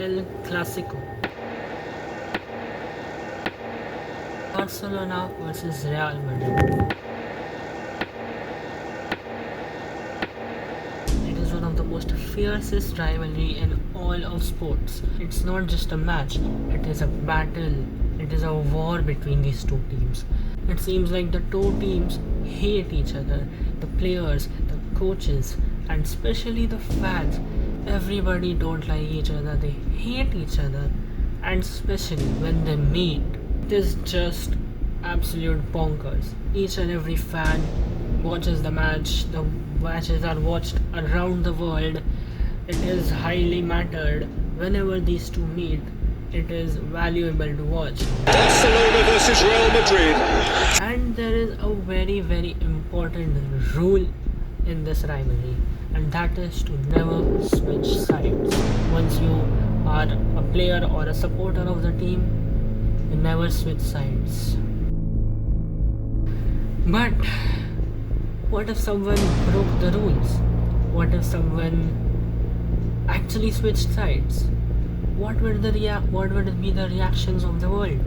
El Clasico. Barcelona versus Real Madrid. It is one of the most fiercest rivalry in all of sports. It's not just a match, it is a battle. It is a war between these two teams. It seems like the two teams hate each other. The players, the coaches, and especially the fans. Everybody don't like each other. They hate each other. And especially when they meet, it is just absolute bonkers. Each and every fan watches the match. The matches are watched around the world. It is highly mattered. Whenever these two meet, it is valuable to watch. Barcelona versus Real Madrid. And there is a very important rule in this rivalry, and that is to never switch sides. Once you are a player or a supporter of the team, you never switch sides. But what if someone broke the rules? What if someone actually switched sides? What would be the reactions of the world?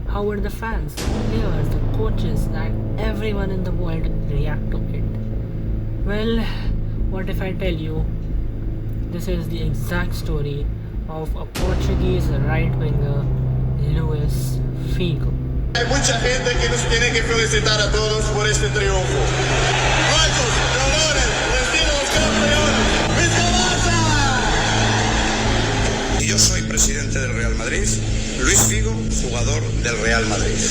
How would the fans, the players, the coaches, and everyone in the world react to it? Well, what if I tell you this is the exact story of a Portuguese right winger, Luis Figo. Hay mucha gente que nos tiene que felicitar a todos por este triunfo. ¡Muchos colores! ¡Destino los campeones! ¡Visca Barça! Y yo soy presidente del Real Madrid, Luis Figo, jugador del Real Madrid.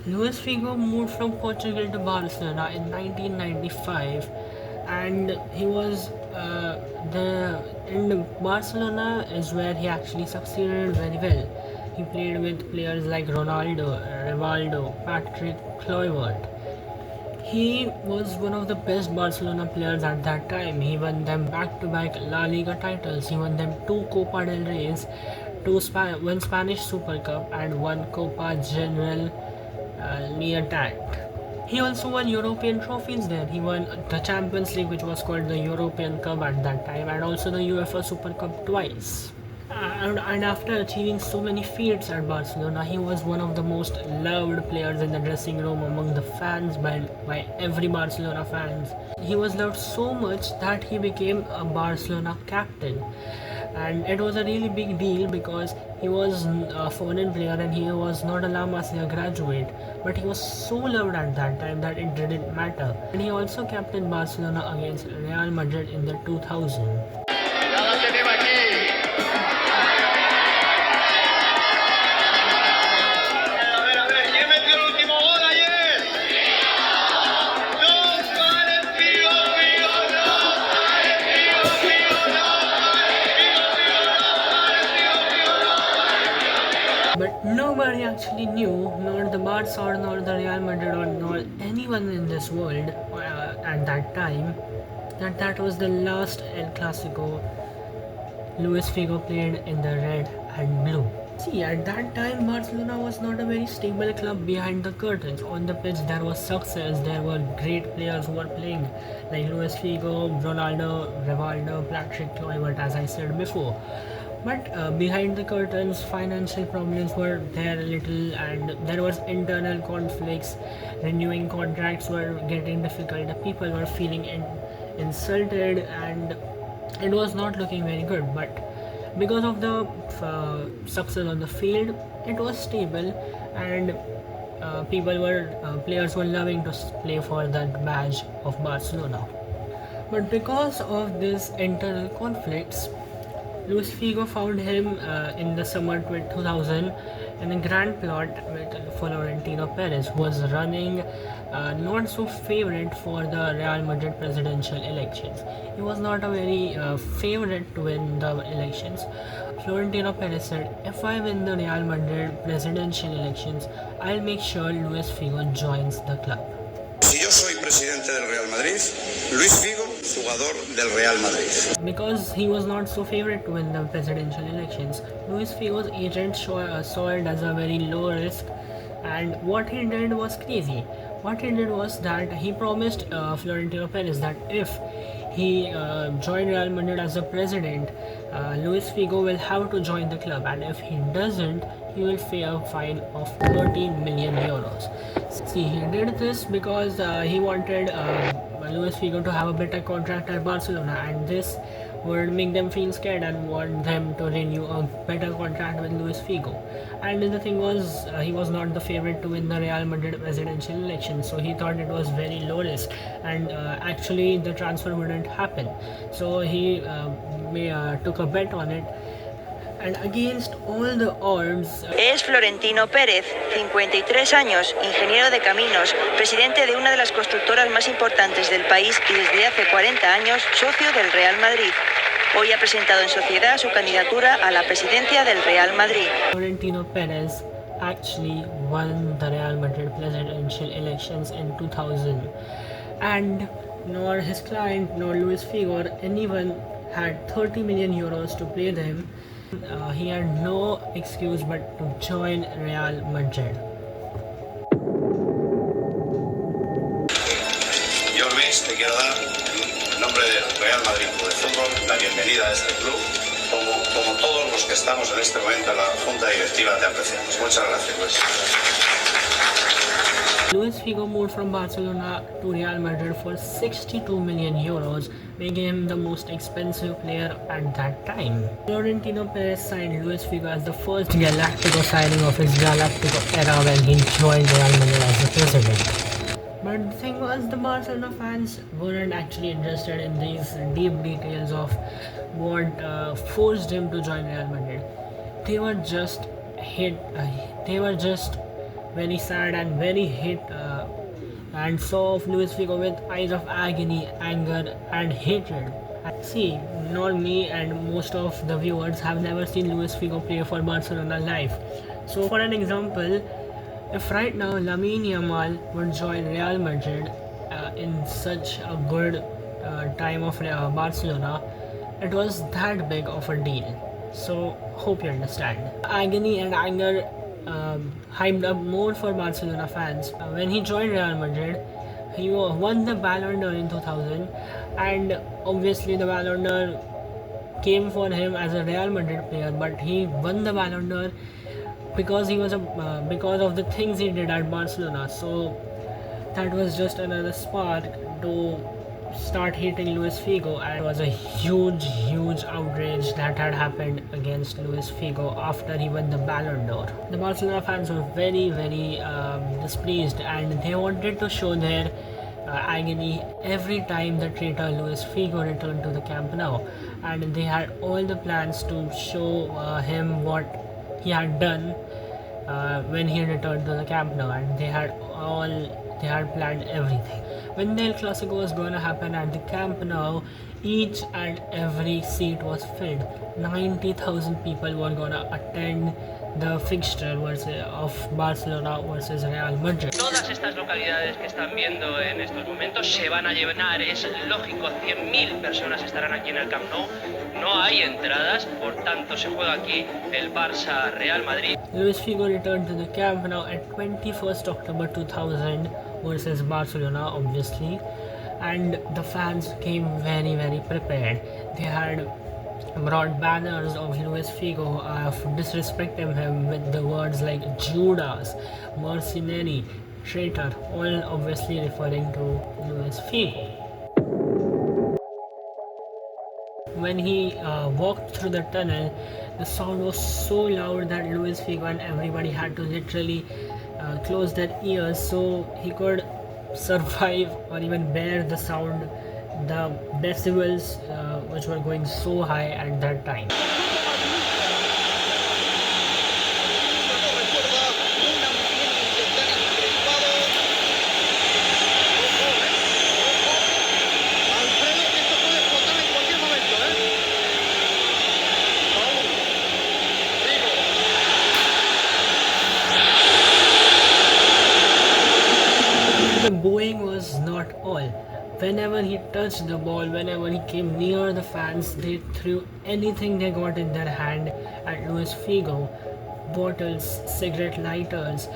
Luis Figo moved from Portugal to Barcelona in 1995, and he was in Barcelona is where he actually succeeded very well. He played with players like Ronaldo, Rivaldo, Patrick Kluivert. He was one of the best Barcelona players at that time. He won them back-to-back La Liga titles. He won them 2 Copa del Reys, 1 Spanish Super Cup, and 1 Copa General Libertad. He also won European trophies there. He won the Champions League, which was called the European Cup at that time, and also the UEFA Super Cup twice. And after achieving so many feats at Barcelona, he was one of the most loved players in the dressing room among the fans by every Barcelona fans. He was loved so much that he became a Barcelona captain. And it was a really big deal because he was a foreign player and he was not a La Masia graduate, but he was so loved at that time that it didn't matter. And he also captained Barcelona against Real Madrid in the 2000. But nobody actually knew, nor the Barca nor the Real Madrid or nor anyone in this world at that time, that was the last El Clasico Luis Figo played in the red and blue. See, at that time Barcelona was not a very stable club behind the curtains. On the pitch there was success, there were great players who were playing like Luis Figo, Ronaldo, Rivaldo, Patrick Kluivert, as I said before. But behind the curtains, financial problems were there a little, and there was internal conflicts. Renewing contracts were getting difficult. The people were feeling insulted, and it was not looking very good. But because of the success on the field, it was stable, and players were loving to play for that badge of Barcelona. But because of these internal conflicts, Luis Figo found him in the summer 2000 in a grand plot with Florentino Perez, who was running not so favorite for the Real Madrid presidential elections. He was not a very favorite to win the elections. Florentino Perez said, "If I win the Real Madrid presidential elections, I'll make sure Luis Figo joins the club." Si yo soy presidente del Real Madrid, Luis Figo, jugador del Real Madrid. Because he was not so favorite to win the presidential elections, Luis Figo's agent saw it as a very low risk, and what he did was crazy. What he did was that he promised Florentino Perez that if he joined Real Madrid as a president, Luis Figo will have to join the club, and if he doesn't, he will pay a fine of 13 million euros. See, he did this because he wanted Luis Figo to have a better contract at Barcelona, and this would make them feel scared and want them to renew a better contract with Luis Figo. And the thing was, he was not the favorite to win the Real Madrid presidential election, so he thought it was very low risk, and actually the transfer wouldn't happen. So he took a bet on it, and against all the odds, Es Florentino Pérez, 53 años, ingeniero de caminos, presidente de una de las constructoras más importantes del país y desde hace 40 años socio del Real Madrid. Hoy ha presentado en sociedad su candidatura a la presidencia del Real Madrid. Florentino Perez actually won the Real Madrid presidential elections in 2000, and nor his client nor Luis Figo or anyone had 30 million euros to pay them. He had no excuse but to join Real Madrid. Yo, Luis, te quiero dar, en nombre del Real Madrid Club de Fútbol, la bienvenida a este club. Como todos los que estamos en este momento en la Junta Directiva, te apreciamos. Muchas gracias, Luis. Luis Figo moved from Barcelona to Real Madrid for 62 million euros, making him the most expensive player at that time. Florentino Perez signed Luis Figo as the first Galactico signing of his Galactico era when he joined Real Madrid as the president. But the thing was, the Barcelona fans weren't actually interested in these deep details of what forced him to join Real Madrid. They were just very sad and very hit and saw Luis Figo with eyes of agony, anger and hatred. See, not me and most of the viewers have never seen Luis Figo play for Barcelona live. So for an example, if right now Lamine Yamal would join Real Madrid in such a good time of Barcelona, it was that big of a deal. So hope you understand. Agony and anger hyped up more for Barcelona fans. When he joined Real Madrid, he won the Ballon d'Or in 2000, and obviously the Ballon d'Or came for him as a Real Madrid player, but he won the Ballon d'Or because he was because of the things he did at Barcelona. So that was just another spark to start hating Luis Figo, and it was a huge outrage that had happened against Luis Figo after he won the Ballon d'Or. The Barcelona fans were very displeased, and they wanted to show their agony every time the traitor Luis Figo returned to the Camp Nou, and they had all the plans to show him what he had done when he returned to the Camp Nou, and they had planned everything. When the El Clasico was going to happen at the Camp Nou, each and every seat was filled. 90,000 people were going to attend the fixture of Barcelona versus Real Madrid. Todas estas localidades que están viendo en estos momentos se van a llenar, es lógico, 100.000 personas estarán aquí en el Camp Nou. No hay entradas, por tanto se juega aquí el Barça-Real Madrid. Luis Figo returned to the Camp Nou at 21st October 2000 versus Barcelona, obviously, and the fans came very prepared. They had brought banners of Luis Figo disrespecting him with the words like Judas, mercenary, traitor, all obviously referring to Luis Figo. When he walked through the tunnel, the sound was so loud that Luis Figo and everybody had to literally close their ears so he could survive or even bear the sound, the decibels which were going so high at that time. The booing was not all. Whenever he touched the ball, whenever he came near the fans, they threw anything they got in their hand at Luis Figo. Bottles, cigarette lighters,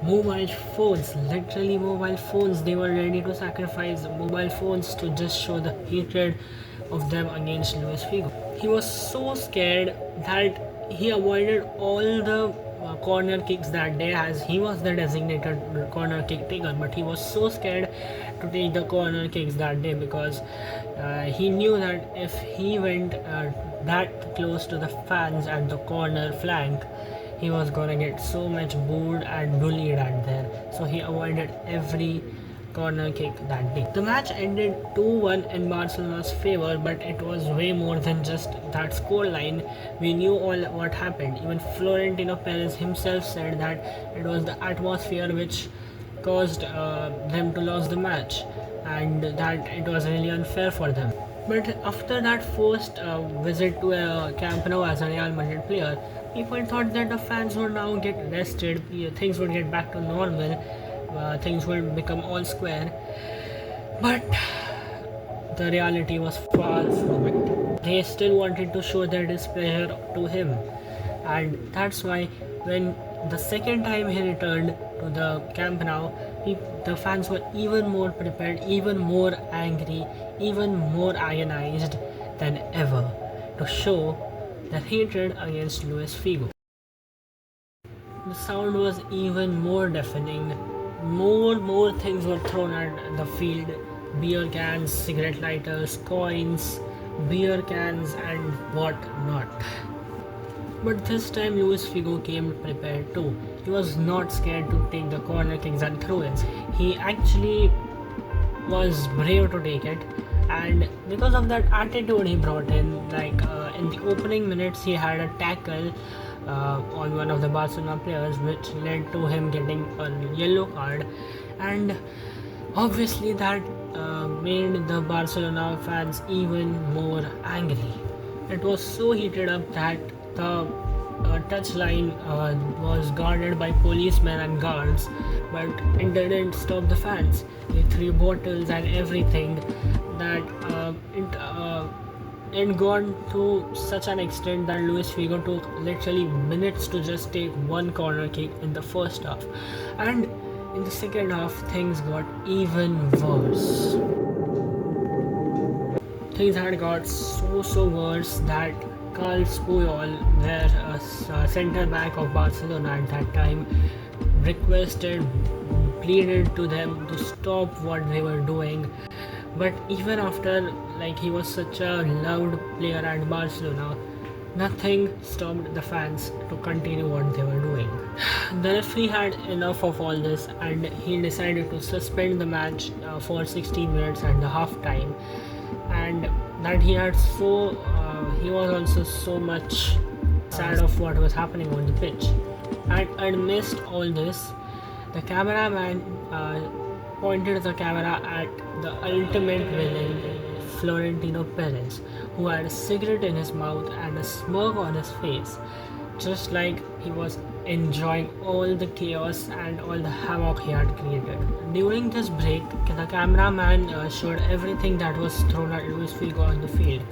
mobile phones, literally mobile phones. They were ready to sacrifice mobile phones to just show the hatred of them against Luis Figo. He was so scared that he avoided all the corner kicks that day, as he was the designated corner kick taker, but he was so scared to take the corner kicks that day because he knew that if he went that close to the fans at the corner flank, he was gonna get so much booed and bullied at there. So he avoided every corner kick that day. The match ended 2-1 in Barcelona's favor, but it was way more than just that scoreline. We knew all what happened. Even Florentino Perez himself said that it was the atmosphere which caused them to lose the match, and that it was really unfair for them. But after that first visit to Camp Nou as a Real Madrid player, people thought that the fans would now get rested, things would get back to normal, things would become all square. But the reality was far from it. They still wanted to show their displeasure to him, and that's why when the second time he returned to the Camp Nou, the fans were even more prepared, even more angry, even more agonized than ever to show their hatred against Luis Figo. The sound was even more deafening. More things were thrown at the field. Beer cans, cigarette lighters, coins, beer cans, and what not. But this time Luis Figo came prepared too. He was not scared to take the corner kicks and throw-ins. He actually was brave to take it, and because of that attitude he brought in, in the opening minutes he had a tackle on one of the Barcelona players, which led to him getting a yellow card, and obviously that made the Barcelona fans even more angry. It was so heated up that the touchline was guarded by policemen and guards, but it didn't stop the fans. They threw bottles and everything that it gone to such an extent that Luis Figo took literally minutes to just take one corner kick in the first half, and in the second half things got even worse. Things had got so worse that Carl Puyol, their centre back of Barcelona at that time, pleaded to them to stop what they were doing. But even after, he was such a loved player at Barcelona, nothing stopped the fans to continue what they were doing. The referee had enough of all this, and he decided to suspend the match for 16 minutes at the half time. And that he was also so much sad of what was happening on the pitch. And amidst all this, the cameraman pointed the camera at the ultimate villain, Florentino Perez, who had a cigarette in his mouth and a smirk on his face, just like he was enjoying all the chaos and all the havoc he had created. During this break, the cameraman showed everything that was thrown at Luis Figo on the field.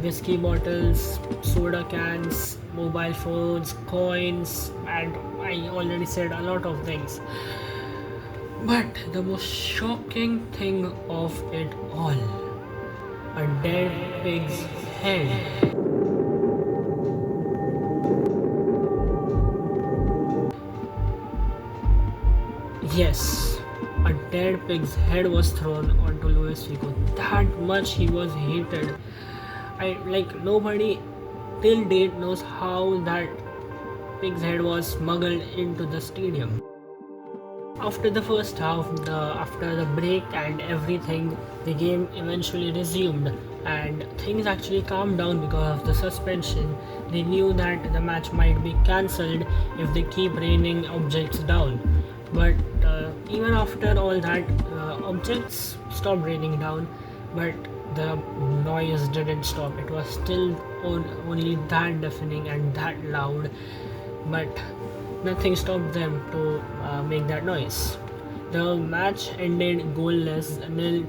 Whiskey bottles, soda cans, mobile phones, coins, and I already said a lot of things. But the most shocking thing of it all, a dead pig's head. Yes, a dead pig's head was thrown onto Luis Figo. That much he was hated. Nobody till date knows how that pig's head was smuggled into the stadium. After the first half, after the break and everything, the game eventually resumed, and things actually calmed down because of the suspension. They knew that the match might be cancelled if they keep raining objects down. But even after all that, objects stopped raining down, but the noise didn't stop. It was still only that deafening and that loud, but nothing stopped them to make that noise. The match ended goalless, 0-0,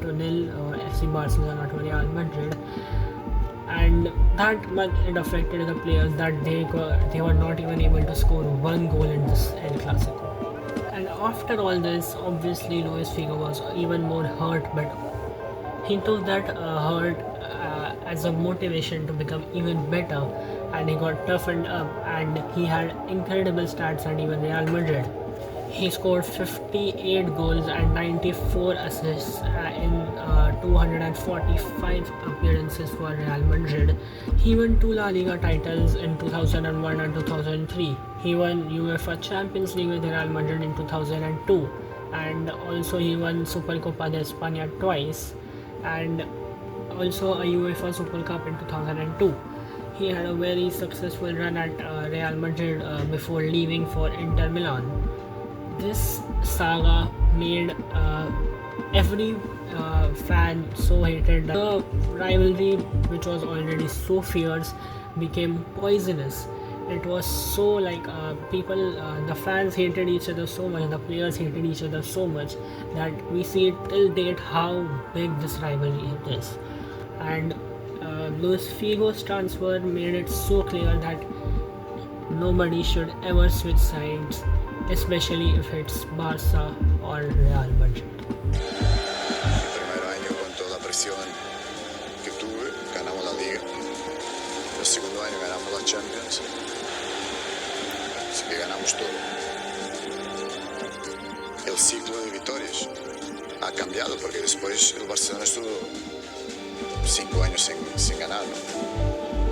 FC Barcelona to Real Madrid, and that much it affected the players that they were not even able to score one goal in this El Clasico. And after all this, obviously Luis Figo was even more hurt, but he took that hurt as a motivation to become even better, and he got toughened up, and he had incredible stats at even Real Madrid. He scored 58 goals and 94 assists in 245 appearances for Real Madrid. He won 2 La Liga titles in 2001 and 2003. He won UEFA Champions League with Real Madrid in 2002, and also he won Supercopa de España twice, and also a UEFA Super Cup in 2002. He had a very successful run at Real Madrid before leaving for Inter Milan. This saga made every fan so hated that the rivalry, which was already so fierce, became poisonous. It was so like the fans hated each other so much, the players hated each other so much, that we see till date how big this rivalry is. And Luis Figo's transfer made it so clear that nobody should ever switch sides, especially if it's Barca or Real Madrid. El primer año, con toda la presión que tuve, ganamos la Liga. El segundo año ganamos la Champions. Así que ganamos todo. El ciclo de victorias ha cambiado porque después el Barcelona estuvo 5 años sin ganar, ¿no?